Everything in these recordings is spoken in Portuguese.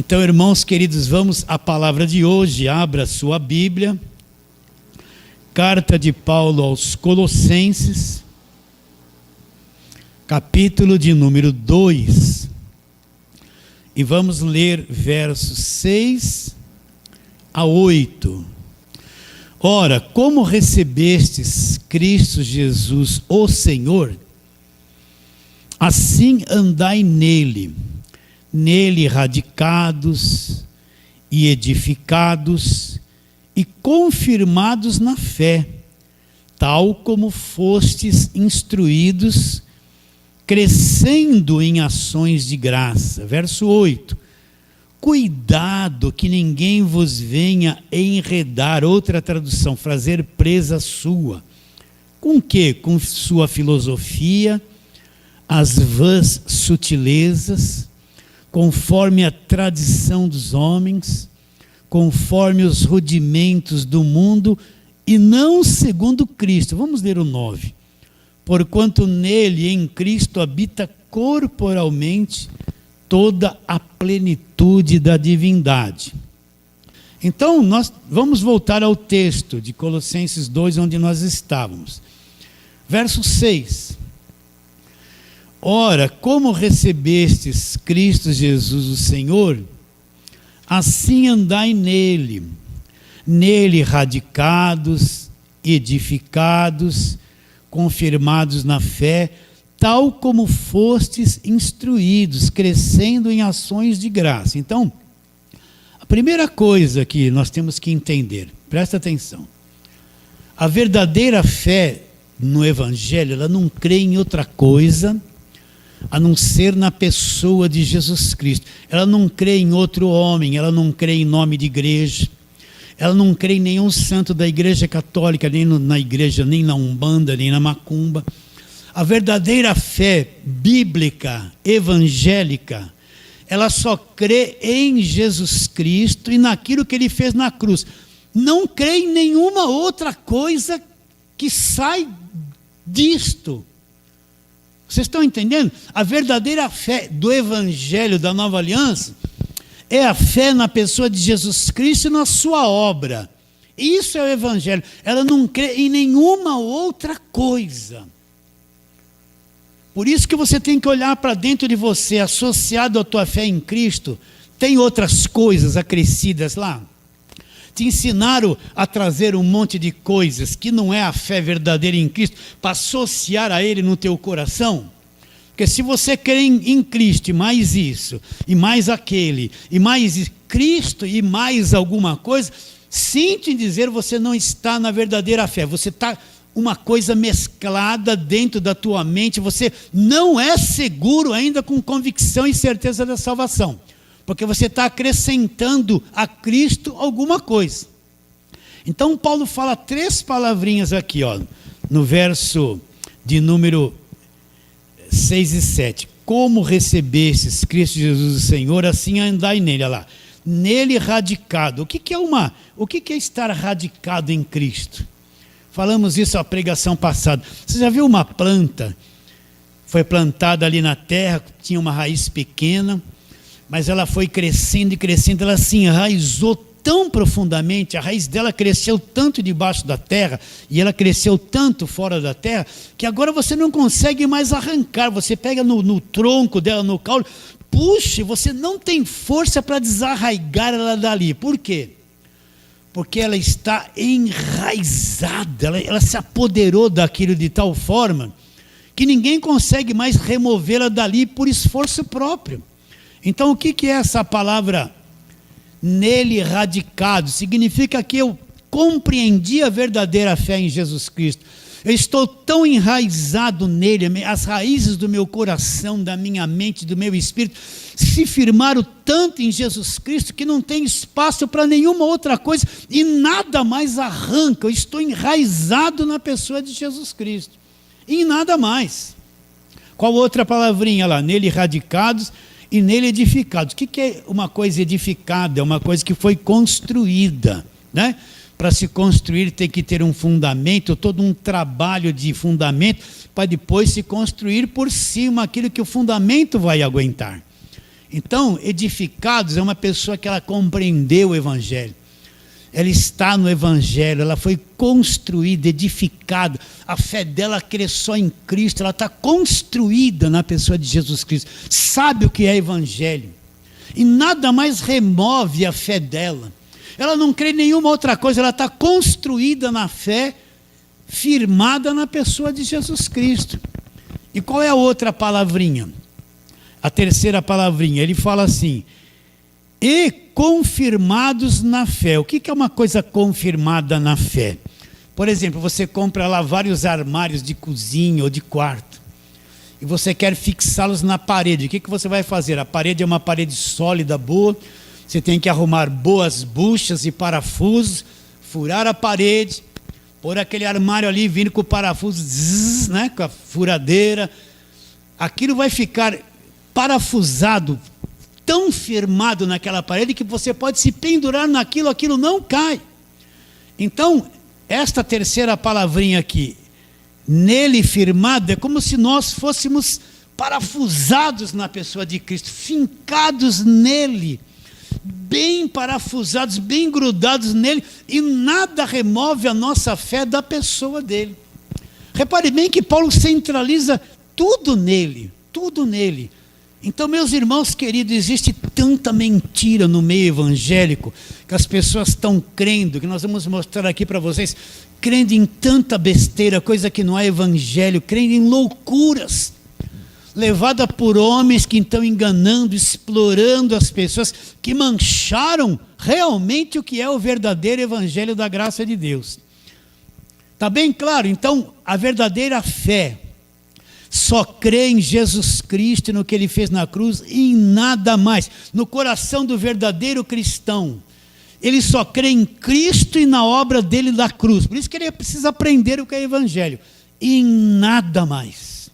Então, irmãos queridos, vamos à palavra de hoje. Abra sua Bíblia. Carta de Paulo aos Colossenses, capítulo de número 2. E vamos ler versos 6 a 8. Ora, como recebestes Cristo Jesus, o Senhor, assim andai nele, radicados e edificados e confirmados na fé, tal como fostes instruídos, crescendo em ações de graça. Verso 8. Cuidado que ninguém vos venha enredar, outra tradução, fazer presa sua. Com que? Com sua filosofia, as vãs sutilezas, conforme a tradição dos homens, conforme os rudimentos do mundo, e não segundo Cristo. Vamos ler o 9. Porquanto nele, em Cristo, habita corporalmente toda a plenitude da divindade. Então, nós vamos voltar ao texto de Colossenses 2, onde nós estávamos. Verso 6. Ora, como recebestes Cristo Jesus, o Senhor, assim andai nele, radicados, edificados, confirmados na fé, tal como fostes instruídos, crescendo em ações de graça. Então, a primeira coisa que nós temos que entender, presta atenção, a verdadeira fé no Evangelho, ela não crê em outra coisa a não ser na pessoa de Jesus Cristo. Ela não crê em outro homem, ela não crê em nome de igreja, ela não crê em nenhum santo da igreja católica, nem na igreja, nem na Umbanda, nem na Macumba. A verdadeira fé bíblica, evangélica, ela só crê em Jesus Cristo e naquilo que ele fez na cruz. Não crê em nenhuma outra coisa que sai disto. Vocês estão entendendo? A verdadeira fé do Evangelho da Nova Aliança é a fé na pessoa de Jesus Cristo e na sua obra. Isso é o Evangelho. Ela não crê em nenhuma outra coisa. Por isso que você tem que olhar para dentro de você, associado à tua fé em Cristo. Tem outras coisas acrescidas lá? Te ensinaram a trazer um monte de coisas que não é a fé verdadeira em Cristo, para associar a Ele no teu coração? Porque se você crê em Cristo, e mais isso, e mais aquele, e mais Cristo, e mais alguma coisa, sinto em dizer, você não está na verdadeira fé. Você está uma coisa mesclada dentro da tua mente, você não é seguro ainda com convicção e certeza da salvação. Porque você está acrescentando a Cristo alguma coisa. Então Paulo fala 3 palavrinhas aqui, ó, no verso de número 6 e 7. Como recebestes Cristo Jesus o Senhor, assim andai nele. Olha lá. Nele radicado. O que é estar radicado em Cristo? Falamos isso na pregação passada. Você já viu uma planta? Foi plantada ali na terra, tinha uma raiz pequena, mas ela foi crescendo e crescendo, ela se enraizou tão profundamente, a raiz dela cresceu tanto debaixo da terra, e ela cresceu tanto fora da terra, que agora você não consegue mais arrancar. Você pega no tronco dela, no caule, puxa, você não tem força para desarraigar ela dali. Por quê? Porque ela está enraizada, ela se apoderou daquilo de tal forma, que ninguém consegue mais removê-la dali por esforço próprio. Então, o que é essa palavra nele radicado? Significa que eu compreendi a verdadeira fé em Jesus Cristo. Eu estou tão enraizado nele, as raízes do meu coração, da minha mente, do meu espírito, se firmaram tanto em Jesus Cristo que não tem espaço para nenhuma outra coisa e nada mais arranca. Eu estou enraizado na pessoa de Jesus Cristo e em nada mais. Qual outra palavrinha lá? Nele radicados e nele edificados. O que é uma coisa edificada? É uma coisa que foi construída, né? Para se construir tem que ter um fundamento, todo um trabalho de fundamento, para depois se construir por cima aquilo que o fundamento vai aguentar. Então, edificados é uma pessoa que ela compreendeu o Evangelho. Ela está no Evangelho, ela foi construída, edificada. A fé dela cresceu em Cristo, ela está construída na pessoa de Jesus Cristo. Sabe o que é Evangelho. E nada mais remove a fé dela. Ela não crê em nenhuma outra coisa, ela está construída na fé, firmada na pessoa de Jesus Cristo. E qual é a outra palavrinha? A terceira palavrinha, ele fala assim: e confirmados na fé. O que é uma coisa confirmada na fé? Por exemplo, você compra lá vários armários de cozinha ou de quarto, e você quer fixá-los na parede. O que você vai fazer? A parede é uma parede sólida, boa, você tem que arrumar boas buchas e parafusos, furar a parede, pôr aquele armário ali, vindo com o parafuso, zzz, né, com a furadeira. Aquilo vai ficar parafusado, tão firmado naquela parede, que você pode se pendurar naquilo, aquilo não cai. Então, esta terceira palavrinha aqui, nele firmado, é como se nós fôssemos parafusados na pessoa de Cristo, fincados nele, bem parafusados, bem grudados nele, e nada remove a nossa fé da pessoa dele. Repare bem que Paulo centraliza tudo nele, tudo nele. Então, meus irmãos queridos, existe tanta mentira no meio evangélico, que as pessoas estão crendo, que nós vamos mostrar aqui para vocês, crendo em tanta besteira, coisa que não é evangelho, crendo em loucuras, levada por homens que estão enganando, explorando as pessoas, que mancharam realmente o que é o verdadeiro evangelho da graça de Deus. Está bem claro? Então, a verdadeira fé só crê em Jesus Cristo e no que Ele fez na cruz e em nada mais. No coração do verdadeiro cristão, ele só crê em Cristo e na obra dele da cruz. Por isso que ele precisa aprender o que é evangelho. E em nada mais.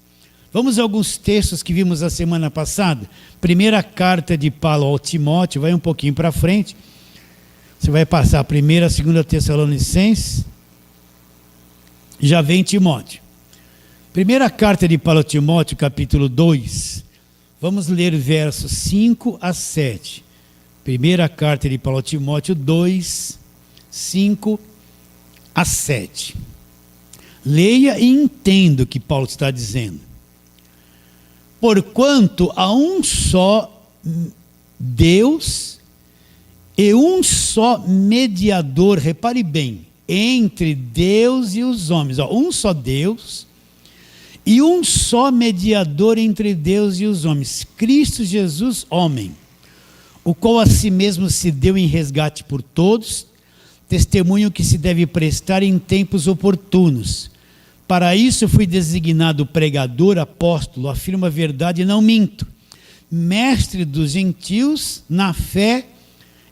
Vamos a alguns textos que vimos a semana passada. Primeira carta de Paulo ao Timóteo, vai um pouquinho para frente. Você vai passar a primeira, segunda Tessalonicenses. Já vem Timóteo. Primeira carta de Paulo a Timóteo, capítulo 2. Vamos ler versos 5 a 7. Primeira carta de Paulo a Timóteo 2, 5 a 7. Leia e entenda o que Paulo está dizendo. Porquanto há um só Deus e um só mediador, repare bem, entre Deus e os homens. Um só Deus e um só mediador entre Deus e os homens, Cristo Jesus, homem, o qual a si mesmo se deu em resgate por todos, testemunho que se deve prestar em tempos oportunos. Para isso fui designado pregador, apóstolo, afirmo a verdade e não minto, mestre dos gentios na fé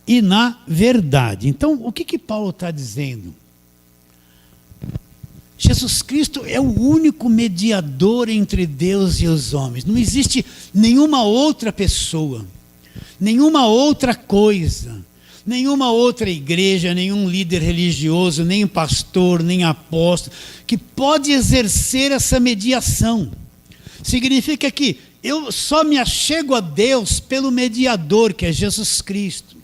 e na verdade. Então, o que Paulo está dizendo? Jesus Cristo é o único mediador entre Deus e os homens. Não existe nenhuma outra pessoa, nenhuma outra coisa, nenhuma outra igreja, nenhum líder religioso, nem pastor, nem apóstolo, que pode exercer essa mediação. Significa que eu só me achego a Deus pelo mediador, que é Jesus Cristo.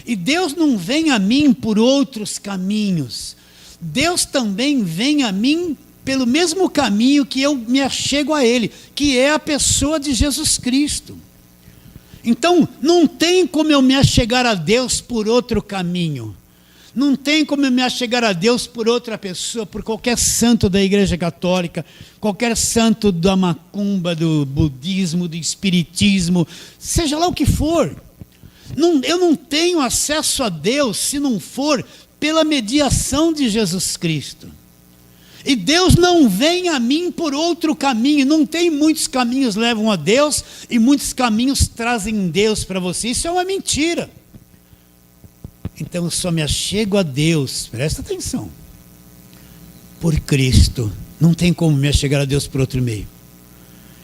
E Deus não vem a mim por outros caminhos. Deus também vem a mim pelo mesmo caminho que eu me achego a Ele, que é a pessoa de Jesus Cristo. Então, não tem como eu me achegar a Deus por outro caminho. Não tem como eu me achegar a Deus por outra pessoa, por qualquer santo da Igreja Católica, qualquer santo da macumba, do budismo, do espiritismo, seja lá o que for. Eu não tenho acesso a Deus se não for pela mediação de Jesus Cristo. E Deus não vem a mim por outro caminho. Não tem muitos caminhos que levam a Deus e muitos caminhos trazem Deus para você. Isso é uma mentira. Então eu só me achego a Deus, presta atenção, por Cristo. Não tem como me achegar a Deus por outro meio.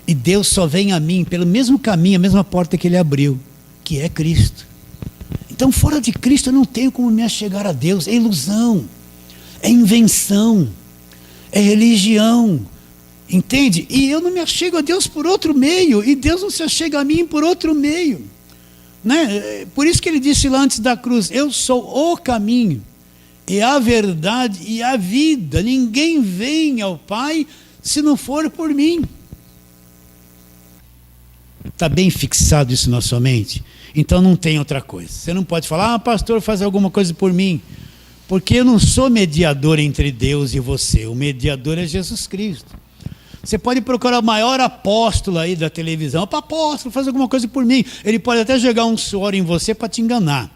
E Deus só vem a mim pelo mesmo caminho, a mesma porta que Ele abriu, que é Cristo. Então, fora de Cristo, eu não tenho como me achegar a Deus. É ilusão, é invenção, é religião, entende? E eu não me achego a Deus por outro meio, e Deus não se achega a mim por outro meio. Né? Por isso que ele disse lá antes da cruz: eu sou o caminho, e a verdade e a vida. Ninguém vem ao Pai se não for por mim. Está bem fixado isso na sua mente? Então não tem outra coisa. Você não pode falar: pastor, faz alguma coisa por mim. Porque eu não sou mediador entre Deus e você. O mediador é Jesus Cristo. Você pode procurar o maior apóstolo aí da televisão: apóstolo, faz alguma coisa por mim. Ele pode até jogar um suor em você para te enganar.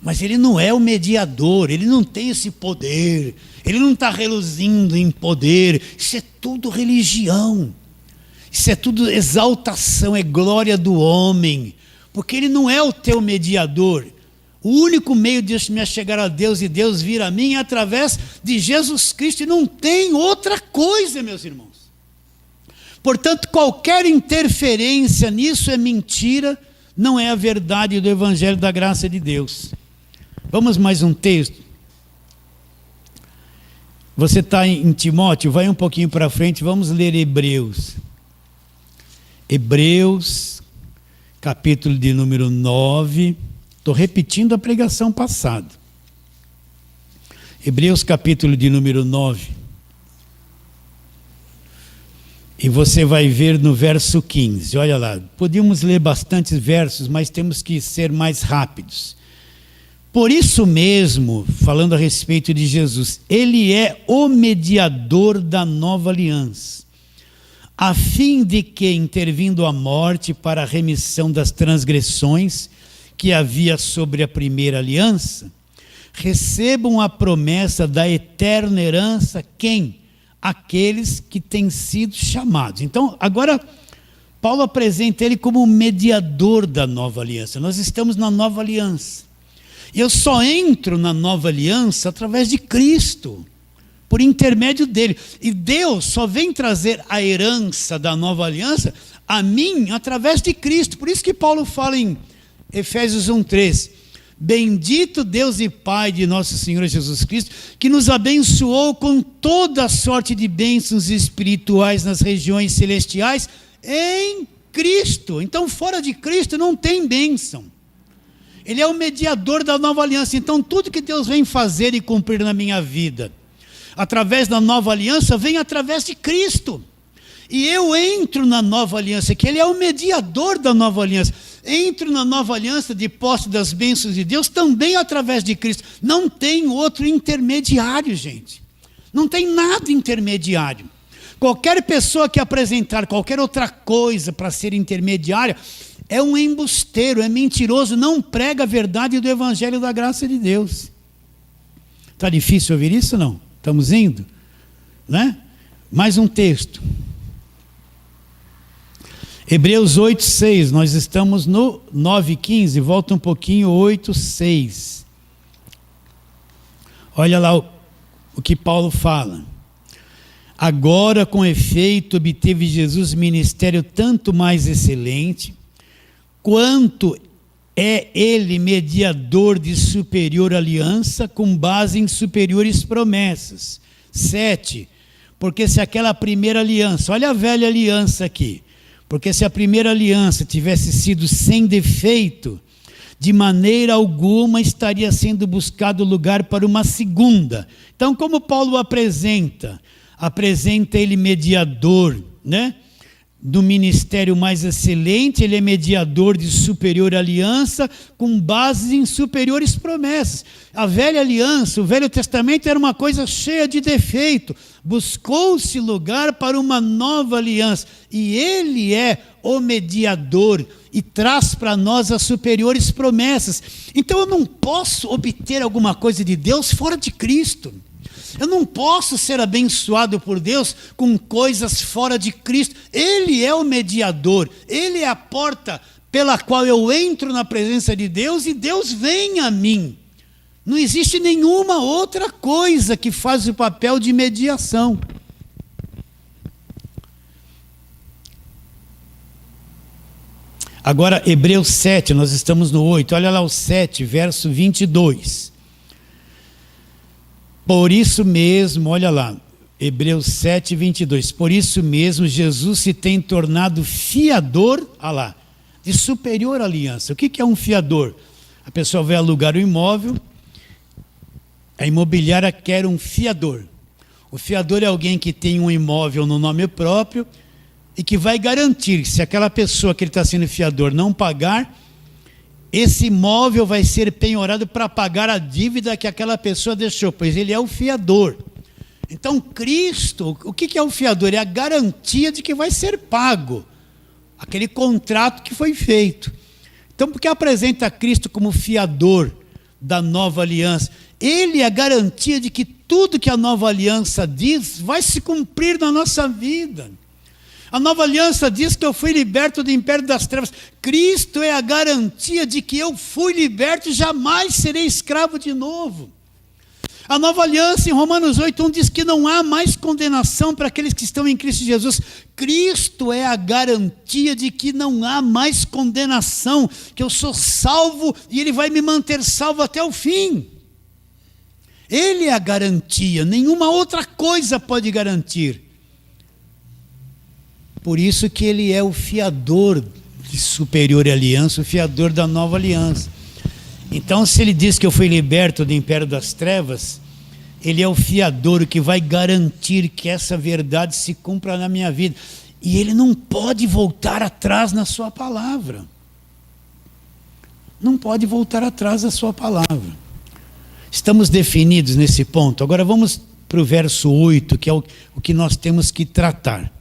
Mas ele não é o mediador, ele não tem esse poder. Ele não está reluzindo em poder. Isso é tudo religião. Isso é tudo exaltação, é glória do homem. Porque ele não é o teu mediador. O único meio de me chegar a Deus e Deus vir a mim é através de Jesus Cristo. E não tem outra coisa, meus irmãos. Portanto, qualquer interferência nisso é mentira, não é a verdade do Evangelho da graça de Deus. Vamos mais um texto. Você está em Timóteo, vai um pouquinho para frente, vamos ler Hebreus. Hebreus, capítulo de número 9. Estou repetindo a pregação passada. Hebreus, capítulo de número 9. E você vai ver no verso 15, olha lá. Podíamos ler bastantes versos, mas temos que ser mais rápidos. Por isso mesmo, falando a respeito de Jesus, ele é o mediador da nova aliança, a fim de que, intervindo a morte para a remissão das transgressões que havia sobre a primeira aliança, recebam a promessa da eterna herança, quem? Aqueles que têm sido chamados. Então, agora, Paulo apresenta ele como o mediador da nova aliança. Nós estamos na nova aliança. E eu só entro na nova aliança através de Cristo, por intermédio dele. E Deus só vem trazer a herança da nova aliança a mim através de Cristo. Por isso que Paulo fala em Efésios 1:3. Bendito Deus e Pai de nosso Senhor Jesus Cristo, que nos abençoou com toda a sorte de bênçãos espirituais nas regiões celestiais em Cristo. Então, fora de Cristo não tem bênção. Ele é o mediador da nova aliança. Então, tudo que Deus vem fazer e cumprir na minha vida, através da nova aliança, vem através de Cristo. E eu entro na nova aliança, que ele é o mediador da nova aliança. Entro na nova aliança de posse das bênçãos de Deus também através de Cristo. Não tem outro intermediário, gente. Não tem nada intermediário. Qualquer pessoa que apresentar qualquer outra coisa para ser intermediária é um embusteiro, é mentiroso, não prega a verdade do Evangelho da graça de Deus. Está difícil ouvir isso ou não? Estamos indo? Né? Mais um texto. Hebreus 8:6, nós estamos no 9:15, volta um pouquinho, 8:6. Olha lá o que Paulo fala. Agora, com efeito, obteve Jesus ministério tanto mais excelente, quanto é ele mediador de superior aliança, com base em superiores promessas. 7, porque se aquela primeira aliança, olha a velha aliança aqui, porque se a primeira aliança tivesse sido sem defeito, de maneira alguma estaria sendo buscado lugar para uma segunda. Então, como Paulo apresenta ele mediador, né, do ministério mais excelente, ele é mediador de superior aliança, com base em superiores promessas. A velha aliança, o Velho Testamento era uma coisa cheia de defeito. Buscou-se lugar para uma nova aliança, e ele é o mediador e traz para nós as superiores promessas. Então eu não posso obter alguma coisa de Deus fora de Cristo. Eu não posso ser abençoado por Deus com coisas fora de Cristo. Ele é o mediador, ele é a porta pela qual eu entro na presença de Deus e Deus vem a mim. Não existe nenhuma outra coisa que faz o papel de mediação. Agora, Hebreus 7, nós estamos no 8, olha lá o 7, verso 22. Por isso mesmo, olha lá, Hebreus 7, 22. Por isso mesmo, Jesus se tem tornado fiador, olha lá, de superior aliança. O que é um fiador? A pessoa vai alugar o imóvel, a imobiliária quer um fiador. O fiador é alguém que tem um imóvel no nome próprio e que vai garantir que, se aquela pessoa que ele está sendo fiador não pagar, esse imóvel vai ser penhorado para pagar a dívida que aquela pessoa deixou, pois ele é o fiador. Então, Cristo, o que é o fiador? É a garantia de que vai ser pago aquele contrato que foi feito. Então, por que apresenta Cristo como fiador da nova aliança? Ele é a garantia de que tudo que a nova aliança diz vai se cumprir na nossa vida. A nova aliança diz que eu fui liberto do império das trevas. Cristo é a garantia de que eu fui liberto e jamais serei escravo de novo. A nova aliança em Romanos 8:1 diz que não há mais condenação para aqueles que estão em Cristo Jesus. Cristo é a garantia de que não há mais condenação, que eu sou salvo e Ele vai me manter salvo até o fim. Ele é a garantia, nenhuma outra coisa pode garantir. Por isso que Ele é o fiador de superior aliança, o fiador da nova aliança. Então, se Ele diz que eu fui liberto do império das trevas, Ele é o fiador que vai garantir que essa verdade se cumpra na minha vida. E Ele não pode voltar atrás na sua palavra. Não pode voltar atrás da sua palavra. Estamos definidos nesse ponto. Agora vamos para o verso 8, que é o que nós temos que tratar.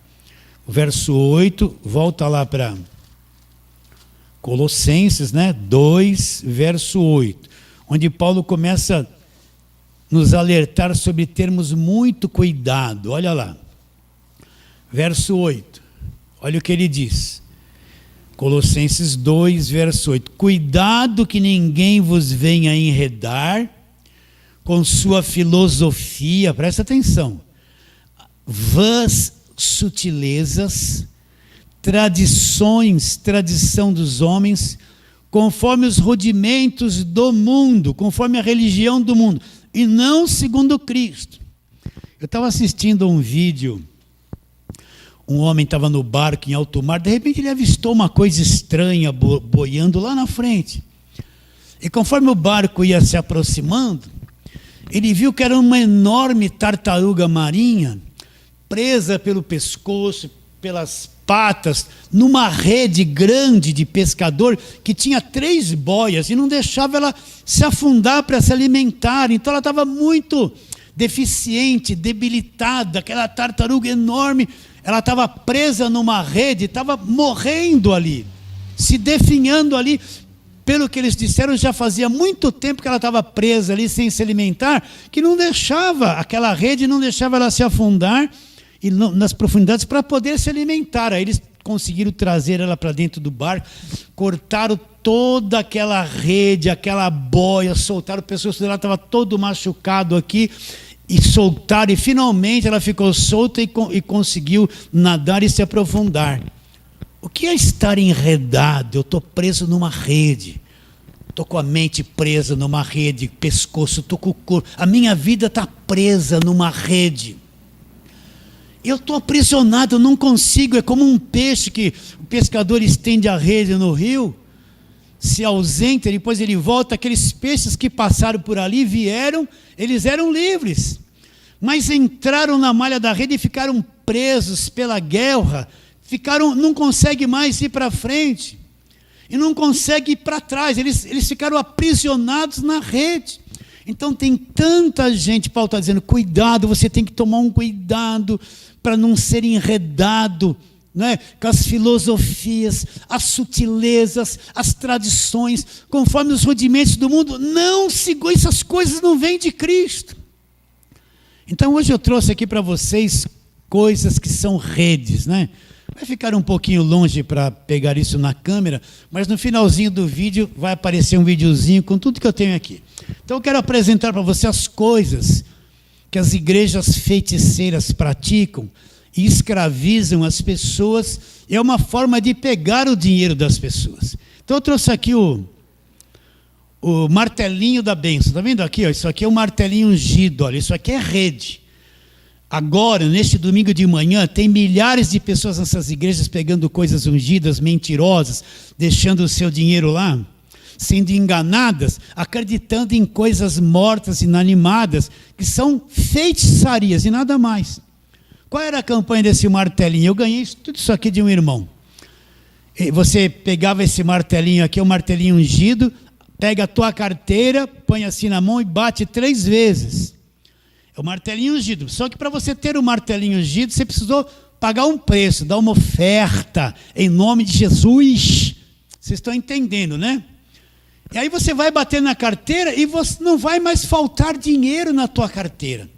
O verso 8, volta lá para Colossenses, 2, verso 8, onde Paulo começa a nos alertar sobre termos muito cuidado. Olha lá, verso 8, olha o que ele diz. Colossenses 2, verso 8. Cuidado que ninguém vos venha enredar com sua filosofia, presta atenção, vãs sutilezas, tradição dos homens, conforme os rudimentos do mundo, conforme a religião do mundo, e não segundo Cristo. Eu estava assistindo um vídeo, um homem estava no barco em alto mar, de repente ele avistou uma coisa estranha boiando lá na frente. E conforme o barco ia se aproximando, ele viu que era uma enorme tartaruga marinha, presa pelo pescoço, pelas patas, numa rede grande de pescador, que tinha 3 boias, e não deixava ela se afundar para se alimentar. Então ela estava muito deficiente, debilitada, aquela tartaruga enorme, ela estava presa numa rede, estava morrendo ali, se definhando ali. Pelo que eles disseram, já fazia muito tempo que ela estava presa ali, sem se alimentar, que não deixava, aquela rede não deixava ela se afundar e nas profundidades para poder se alimentar. Aí eles conseguiram trazer ela para dentro do barco, cortaram toda aquela rede, aquela boia, soltaram, o pescoço dela estava todo machucado aqui, e soltaram, e finalmente ela ficou solta e conseguiu nadar e se aprofundar. O que é estar enredado? Eu estou preso numa rede, estou com a mente presa numa rede, pescoço, estou com o corpo, a minha vida está presa numa rede. Eu estou aprisionado, eu não consigo, é como um peixe que o pescador estende a rede no rio, se ausenta, depois ele volta, aqueles peixes que passaram por ali, vieram, eles eram livres, mas entraram na malha da rede e ficaram presos pela guerra, não conseguem mais ir para frente, e não conseguem ir para trás, eles ficaram aprisionados na rede. Então tem tanta gente, Paulo está dizendo, cuidado, você tem que tomar um cuidado para não ser enredado, com as filosofias, as sutilezas, as tradições, conforme os rudimentos do mundo. Não segure, essas coisas não vêm de Cristo. Então hoje eu trouxe aqui para vocês coisas que são redes, Vai ficar um pouquinho longe para pegar isso na câmera, mas no finalzinho do vídeo vai aparecer um videozinho com tudo que eu tenho aqui. Então eu quero apresentar para você as coisas que as igrejas feiticeiras praticam e escravizam as pessoas. É uma forma de pegar o dinheiro das pessoas. Então eu trouxe aqui o martelinho da bênção. Está vendo aqui? Isso aqui é o martelinho ungido. Olha, isso aqui é rede. Agora, neste domingo de manhã, tem milhares de pessoas nessas igrejas pegando coisas ungidas, mentirosas, deixando o seu dinheiro lá, sendo enganadas, acreditando em coisas mortas, inanimadas, que são feitiçarias e nada mais. Qual era a campanha desse martelinho? Eu ganhei tudo isso aqui de um irmão. Você pegava esse martelinho aqui, o martelinho ungido, pega a tua carteira, põe assim na mão e bate 3 vezes. É o martelinho ungido. Só que para você ter o martelinho ungido, você precisou pagar um preço, dar uma oferta em nome de Jesus. Vocês estão entendendo, né? E aí você vai bater na carteira e você não vai mais faltar dinheiro na tua carteira.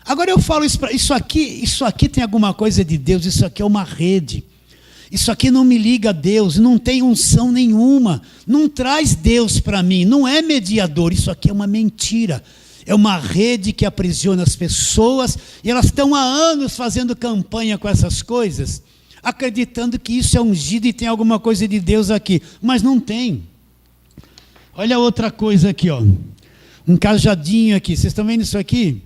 Agora eu falo isso aqui tem alguma coisa de Deus, isso aqui é uma rede. Isso aqui não me liga a Deus, não tem unção nenhuma, não traz Deus para mim, não é mediador, isso aqui é uma mentira. É uma rede que aprisiona as pessoas e elas estão há anos fazendo campanha com essas coisas, acreditando que isso é ungido e tem alguma coisa de Deus aqui, mas não tem. Olha outra coisa aqui, ó. Um cajadinho aqui, vocês estão vendo isso aqui?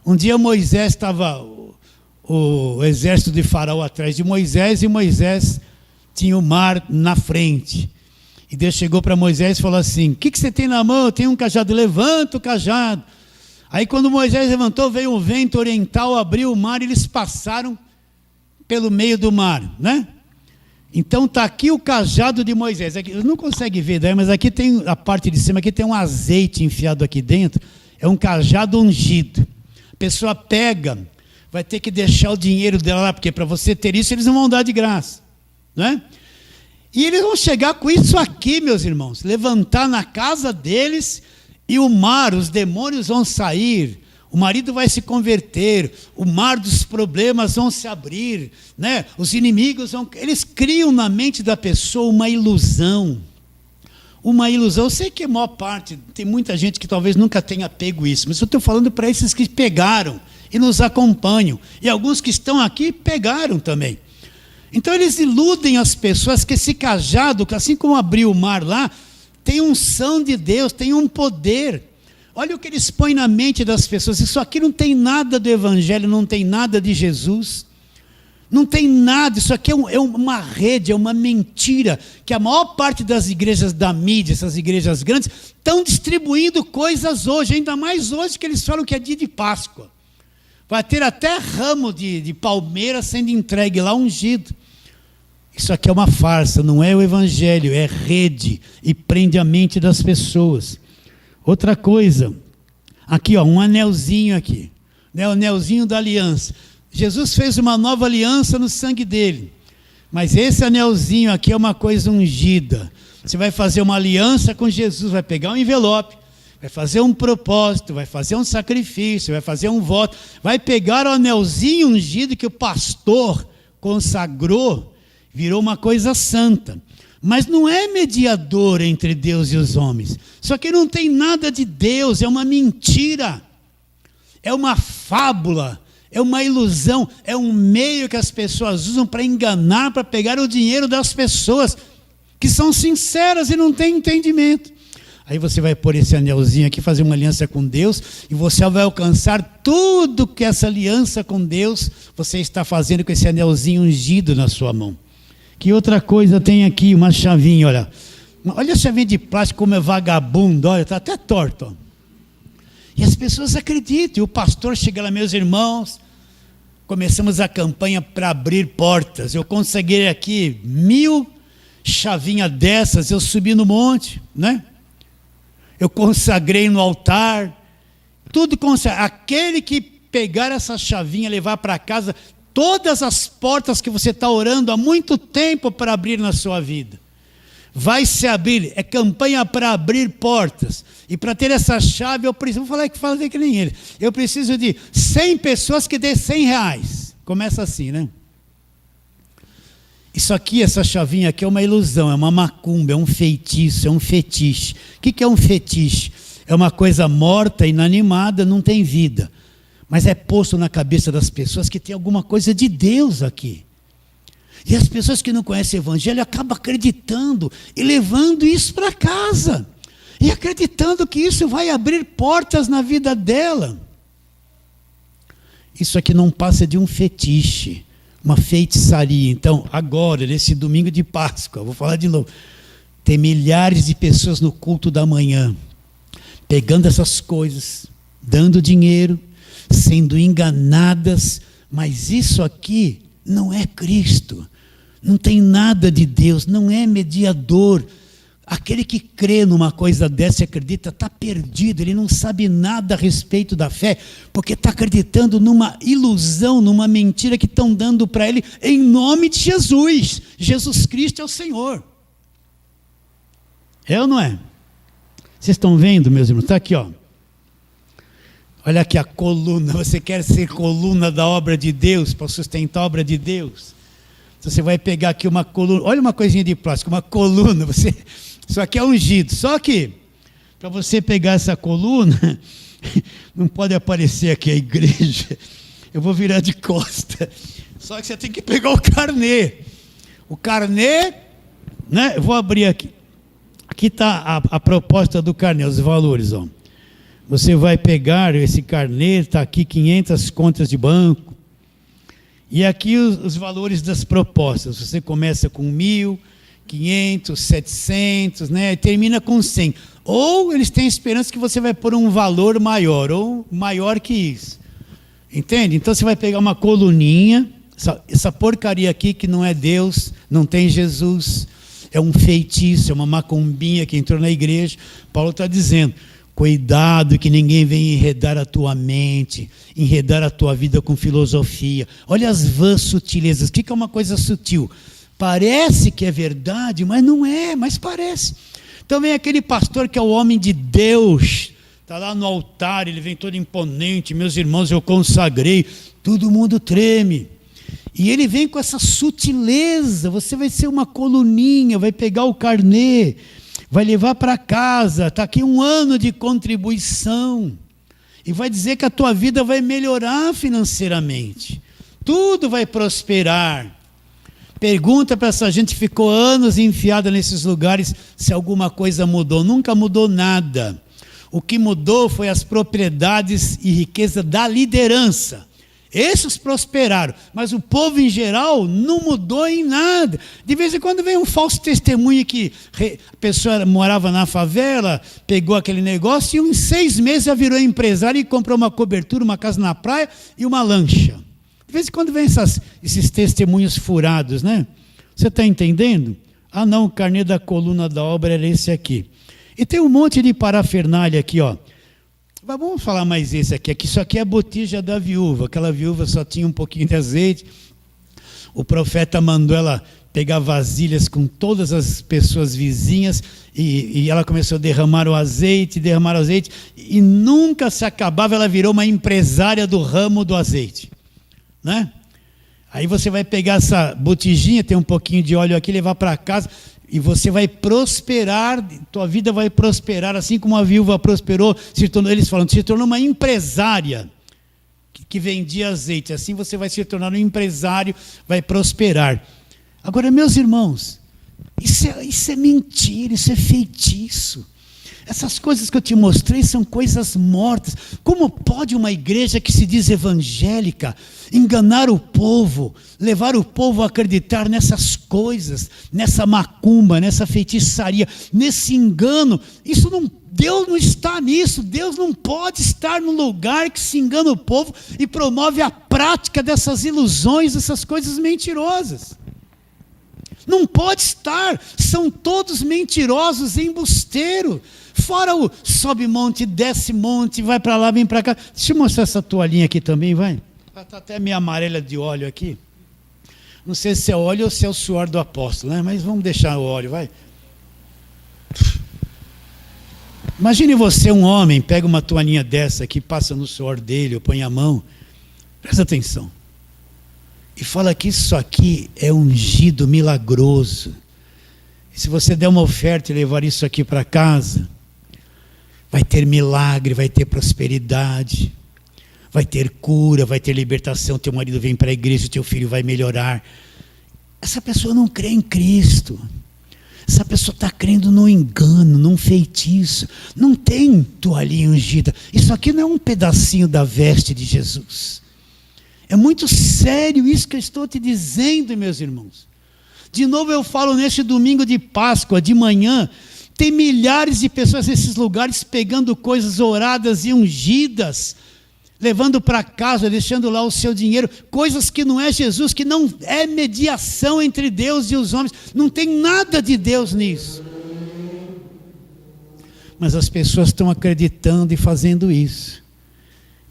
Um dia Moisés estava, o exército de Faraó atrás de Moisés, e Moisés tinha o mar na frente. E Deus chegou para Moisés e falou assim: o que você tem na mão? Eu tenho um cajado. Levanta o cajado. Aí quando Moisés levantou, veio um vento oriental, abriu o mar e eles passaram pelo meio do mar, né? Então está aqui o cajado de Moisés. Aqui, não consegue ver daí, mas aqui tem a parte de cima, aqui tem um azeite enfiado aqui dentro. É um cajado ungido. A pessoa pega, vai ter que deixar o dinheiro dela lá, porque para você ter isso eles não vão dar de graça, né? E eles vão chegar com isso aqui, meus irmãos, levantar na casa deles, e o mar, os demônios vão sair, o marido vai se converter, o mar dos problemas vão se abrir, né? Os inimigos vão... Eles criam na mente da pessoa uma ilusão. Uma ilusão. Eu sei que a maior parte, tem muita gente que talvez nunca tenha pego isso, mas eu estou falando para esses que pegaram e nos acompanham. E alguns que estão aqui pegaram também. Então eles iludem as pessoas que esse cajado, que assim como abriu o mar lá, tem unção de Deus, tem um poder. Olha o que eles põem na mente das pessoas. Isso aqui não tem nada do Evangelho, não tem nada de Jesus. Não tem nada, isso aqui é uma rede, é uma mentira, que a maior parte das igrejas da mídia, essas igrejas grandes, estão distribuindo coisas hoje, ainda mais hoje que eles falam que é dia de Páscoa. Vai ter até ramo de palmeira sendo entregue lá, ungido. Isso aqui é uma farsa, não é o Evangelho, é rede e prende a mente das pessoas. Outra coisa, aqui ó, um anelzinho aqui, né, o anelzinho da aliança. Jesus fez uma nova aliança no sangue dele, mas esse anelzinho aqui é uma coisa ungida. Você vai fazer uma aliança com Jesus, vai pegar um envelope, vai fazer um propósito, vai fazer um sacrifício, vai fazer um voto, vai pegar o anelzinho ungido que o pastor consagrou, virou uma coisa santa. Mas não é mediador entre Deus e os homens. Só que não tem nada de Deus, é uma mentira, é uma fábula, é uma ilusão, é um meio que as pessoas usam para enganar, para pegar o dinheiro das pessoas que são sinceras e não têm entendimento. Aí você vai pôr esse anelzinho aqui, fazer uma aliança com Deus, e você vai alcançar tudo que essa aliança com Deus você está fazendo com esse anelzinho ungido na sua mão. Que outra coisa tem aqui, uma chavinha, olha. Olha a chavinha de plástico como é vagabundo, olha, está até torto. Ó. E as pessoas acreditam, e o pastor chega lá, meus irmãos, começamos a campanha para abrir portas. Eu consegui aqui 1000 chavinhas dessas, eu subi no monte, né? Eu consagrei no altar, tudo consagrado. Aquele que pegar essa chavinha, levar para casa, todas as portas que você está orando há muito tempo para abrir na sua vida, vai se abrir, é campanha para abrir portas, e para ter essa chave eu preciso, vou falar que nem ele, eu preciso de 100 pessoas que dê R$100, começa assim, né? Isso aqui, essa chavinha aqui é uma ilusão, é uma macumba, é um feitiço, é um fetiche. O que é um fetiche? É uma coisa morta, inanimada, não tem vida. Mas é posto na cabeça das pessoas que tem alguma coisa de Deus aqui. E as pessoas que não conhecem o Evangelho acabam acreditando e levando isso para casa. E acreditando que isso vai abrir portas na vida dela. Isso aqui não passa de um fetiche, uma feitiçaria. Então, agora, nesse domingo de Páscoa, vou falar de novo, tem milhares de pessoas no culto da manhã, pegando essas coisas, dando dinheiro, sendo enganadas, mas isso aqui não é Cristo, não tem nada de Deus, não é mediador. Aquele que crê numa coisa dessa e acredita, está perdido, ele não sabe nada a respeito da fé, porque está acreditando numa ilusão, numa mentira que estão dando para ele em nome de Jesus. Jesus Cristo é o Senhor. É ou não é? Vocês estão vendo, meus irmãos? Está aqui, ó. Olha aqui a coluna. Você quer ser coluna da obra de Deus, para sustentar a obra de Deus? Então você vai pegar aqui uma coluna. Olha uma coisinha de plástico, uma coluna. Isso aqui é ungido. Só que, para você pegar essa coluna, não pode aparecer aqui a igreja. Eu vou virar de costa. Só que você tem que pegar o carnê. O carnê, né? Eu vou abrir aqui. Aqui está a proposta do carnê, os valores, ó. Você vai pegar esse carnê, está aqui 500 contas de banco. E aqui os valores das propostas. Você começa com 1.000, 500, 700, né? E termina com 100. Ou eles têm esperança que você vai pôr um valor maior, ou maior que isso. Entende? Então você vai pegar uma coluninha, essa porcaria aqui que não é Deus, não tem Jesus, é um feitiço, é uma macumbinha que entrou na igreja. Paulo está dizendo, cuidado que ninguém venha enredar a tua mente, enredar a tua vida com filosofia. Olha as vãs sutilezas. O que é uma coisa sutil? Parece que é verdade, mas não é, mas parece. Então vem aquele pastor que é o homem de Deus, está lá no altar, ele vem todo imponente, meus irmãos, eu consagrei, todo mundo treme. E ele vem com essa sutileza, você vai ser uma coluninha, vai pegar o carnê, vai levar para casa, está aqui 1 ano de contribuição, e vai dizer que a tua vida vai melhorar financeiramente, tudo vai prosperar. Pergunta para essa gente que ficou anos enfiada nesses lugares se alguma coisa mudou. Nunca mudou nada. O que mudou foi as propriedades e riqueza da liderança. Esses prosperaram, mas o povo em geral não mudou em nada. De vez em quando vem um falso testemunho que a pessoa morava na favela, pegou aquele negócio e em 6 meses já virou empresário e comprou uma cobertura, uma casa na praia e uma lancha. De vez em quando vem esses testemunhos furados, né? Você está entendendo? Ah não, o carnê da coluna da obra era esse aqui. E tem um monte de parafernália aqui, ó. Mas vamos falar mais esse aqui. Isso aqui é a botija da viúva. Aquela viúva só tinha um pouquinho de azeite. O profeta mandou ela pegar vasilhas com todas as pessoas vizinhas e ela começou a derramar o azeite, e nunca se acabava, ela virou uma empresária do ramo do azeite. Né? Aí você vai pegar essa botijinha, tem um pouquinho de óleo aqui, levar para casa e você vai prosperar, tua vida vai prosperar, assim como a viúva prosperou, eles falam, se tornou uma empresária que vendia azeite, assim você vai se tornar um empresário, vai prosperar. Agora, meus irmãos, isso é mentira, isso é feitiço. Essas coisas que eu te mostrei são coisas mortas. Como pode uma igreja que se diz evangélica enganar o povo, levar o povo a acreditar nessas coisas, nessa macumba, nessa feitiçaria, nesse engano? Deus não está nisso. Deus não pode estar no lugar que se engana o povo e promove a prática dessas ilusões, dessas coisas mentirosas. Não pode estar, são todos mentirosos, embusteiros. Fora o sobe monte, desce monte, vai para lá, vem para cá. Deixa eu mostrar essa toalhinha aqui também, vai. Ela está até meio amarela de óleo aqui. Não sei se é óleo ou se é o suor do apóstolo, né? Mas vamos deixar o óleo, vai. Imagine você, um homem, pega uma toalhinha dessa aqui, passa no suor dele, ou põe a mão. Presta atenção. E fala que isso aqui é ungido milagroso. E se você der uma oferta e levar isso aqui para casa, vai ter milagre, vai ter prosperidade, vai ter cura, vai ter libertação, teu marido vem para a igreja, teu filho vai melhorar. Essa pessoa não crê em Cristo. Essa pessoa está crendo no engano, num feitiço. Não tem toalhinha ungida. Isso aqui não é um pedacinho da veste de Jesus. É muito sério isso que eu estou te dizendo, meus irmãos. De novo eu falo neste domingo de Páscoa, de manhã, tem milhares de pessoas nesses lugares pegando coisas oradas e ungidas, levando para casa, deixando lá o seu dinheiro, coisas que não é Jesus, que não é mediação entre Deus e os homens, não tem nada de Deus nisso. Mas as pessoas estão acreditando e fazendo isso.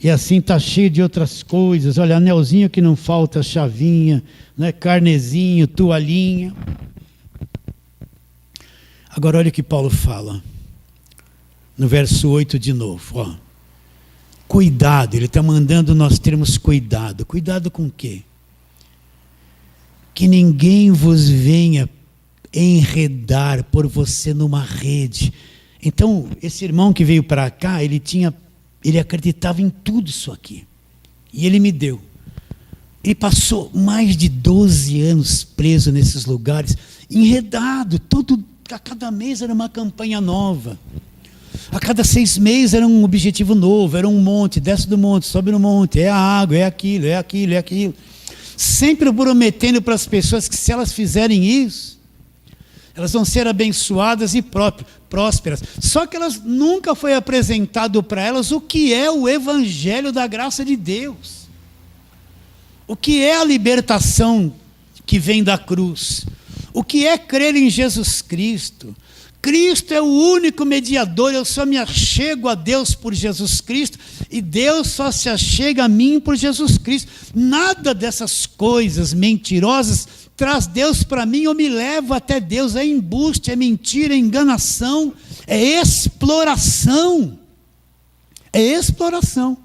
E assim está cheio de outras coisas. Olha, anelzinho que não falta, chavinha, né? Carnezinho, toalhinha. Agora olha o que Paulo fala. No verso 8 de novo. Ó. Cuidado, ele está mandando nós termos cuidado. Cuidado com o quê? Que ninguém vos venha enredar por você numa rede. Então, esse irmão que veio para cá, ele acreditava em tudo isso aqui. E ele me deu. Ele passou mais de 12 anos preso nesses lugares, enredado. A cada mês era uma campanha nova. A cada 6 meses era um objetivo novo, era um monte, desce do monte, sobe no monte, é a água, é aquilo, é aquilo, é aquilo. Sempre prometendo para as pessoas que se elas fizerem isso, elas vão ser abençoadas e prósperas. Só que elas nunca foi apresentado para elas o que é o evangelho da graça de Deus. O que é a libertação que vem da cruz. O que é crer em Jesus Cristo. Cristo é o único mediador, eu só me achego a Deus por Jesus Cristo, e Deus só se achega a mim por Jesus Cristo. Nada dessas coisas mentirosas traz Deus para mim ou me leva até Deus. É embuste, é mentira, é enganação, é exploração. É exploração.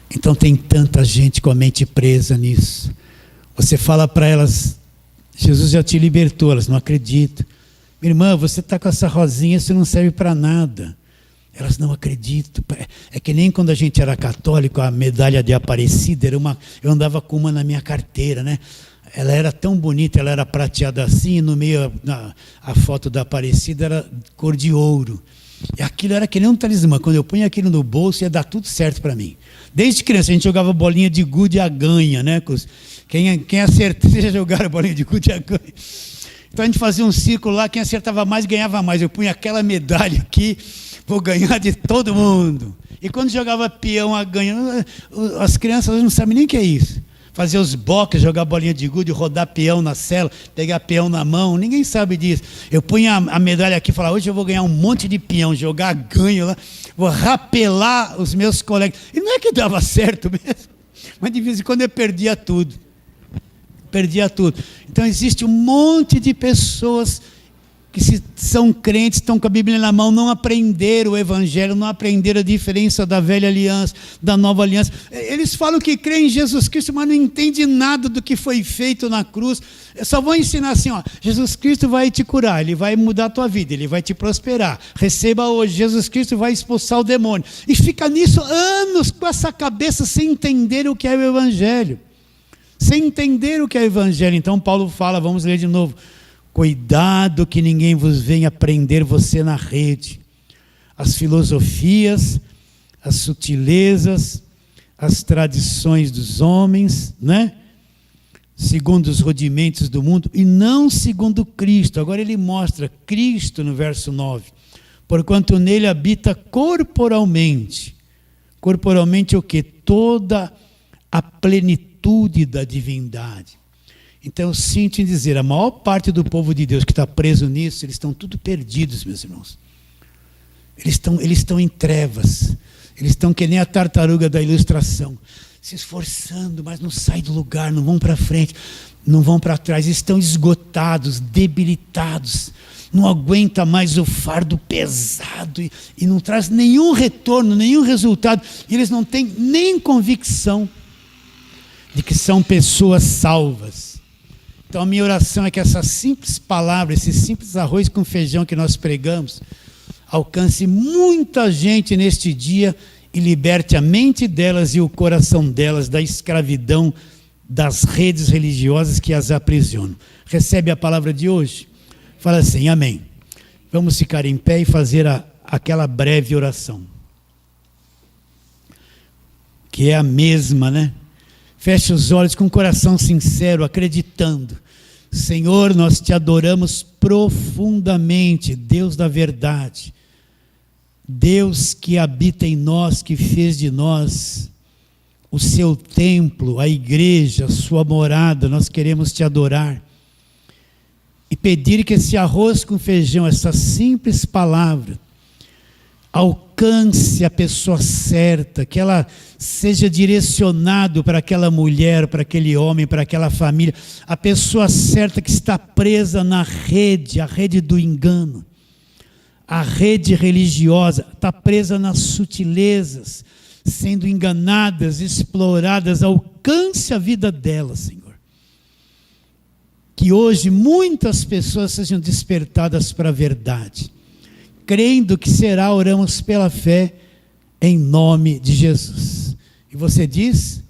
Então tem tanta gente com a mente presa nisso. Você fala para elas, Jesus já te libertou, elas não acreditam. Minha irmã, você está com essa rosinha, isso não serve para nada. Elas não acreditam. É que nem quando a gente era católico, a medalha de Aparecida, eu andava com uma na minha carteira, né? Ela era tão bonita, ela era prateada assim, e no meio a foto da Aparecida era cor de ouro. E aquilo era que nem um talismã. Quando eu punha aquilo no bolso, ia dar tudo certo para mim. Desde criança, a gente jogava bolinha de gude a ganha, né? Quem acertou, vocês já jogaram bolinha de gude a ganha? Então a gente fazia um círculo lá, quem acertava mais ganhava mais. Eu punha aquela medalha aqui, vou ganhar de todo mundo. E quando jogava peão a ganha, as crianças não sabem nem o que é isso. Fazer os boques, jogar bolinha de gude, rodar peão na cela, pegar peão na mão, ninguém sabe disso. Eu punha a medalha aqui e falava, hoje eu vou ganhar um monte de peão, jogar ganho lá, vou rapelar os meus colegas. E não é que dava certo mesmo, mas de vez em quando eu perdia tudo. Então existe um monte de pessoas que são crentes, estão com a Bíblia na mão, não aprenderam o Evangelho, não aprenderam a diferença da velha aliança, da nova aliança. Eles falam que creem em Jesus Cristo, mas não entendem nada do que foi feito na cruz. Eu só vou ensinar assim, ó, Jesus Cristo vai te curar, Ele vai mudar a tua vida, Ele vai te prosperar. Receba hoje, Jesus Cristo vai expulsar o demônio. E fica nisso anos com essa cabeça sem entender o que é o Evangelho. Sem entender o que é o Evangelho. Então Paulo fala, vamos ler de novo. Cuidado que ninguém vos venha prender você na rede. As filosofias, as sutilezas, as tradições dos homens, né? Segundo os rudimentos do mundo, e não segundo Cristo. Agora ele mostra Cristo no verso 9. Porquanto nele habita corporalmente. Corporalmente o quê? Toda a plenitude da divindade. Então eu sinto em dizer, a maior parte do povo de Deus que está preso nisso, eles estão tudo perdidos, meus irmãos. Eles estão em trevas. Eles estão que nem a tartaruga da ilustração, se esforçando, mas não saem do lugar, não vão para frente, não vão para trás. Estão esgotados, debilitados. Não aguenta mais o fardo pesado e não traz nenhum retorno, nenhum resultado. E eles não têm nem convicção de que são pessoas salvas. Então a minha oração é que essa simples palavra, esse simples arroz com feijão que nós pregamos, alcance muita gente neste dia e liberte a mente delas e o coração delas da escravidão das redes religiosas que as aprisionam. Recebe a palavra de hoje? Fala assim, amém. Vamos ficar em pé e fazer aquela breve oração. que é a mesma, né? Feche os olhos com o coração sincero, acreditando. Senhor, nós te adoramos profundamente, Deus da verdade. Deus que habita em nós, que fez de nós o seu templo, a igreja, a sua morada. Nós queremos te adorar e pedir que esse arroz com feijão, essa simples palavra, alcance a pessoa certa, que ela seja direcionado para aquela mulher, para aquele homem, para aquela família, a pessoa certa que está presa na rede, a rede do engano, a rede religiosa, está presa nas sutilezas, sendo enganadas, exploradas. Alcance a vida dela, Senhor. Que hoje muitas pessoas sejam despertadas para a verdade. Crendo que será, oramos pela fé, em nome de Jesus. E você diz?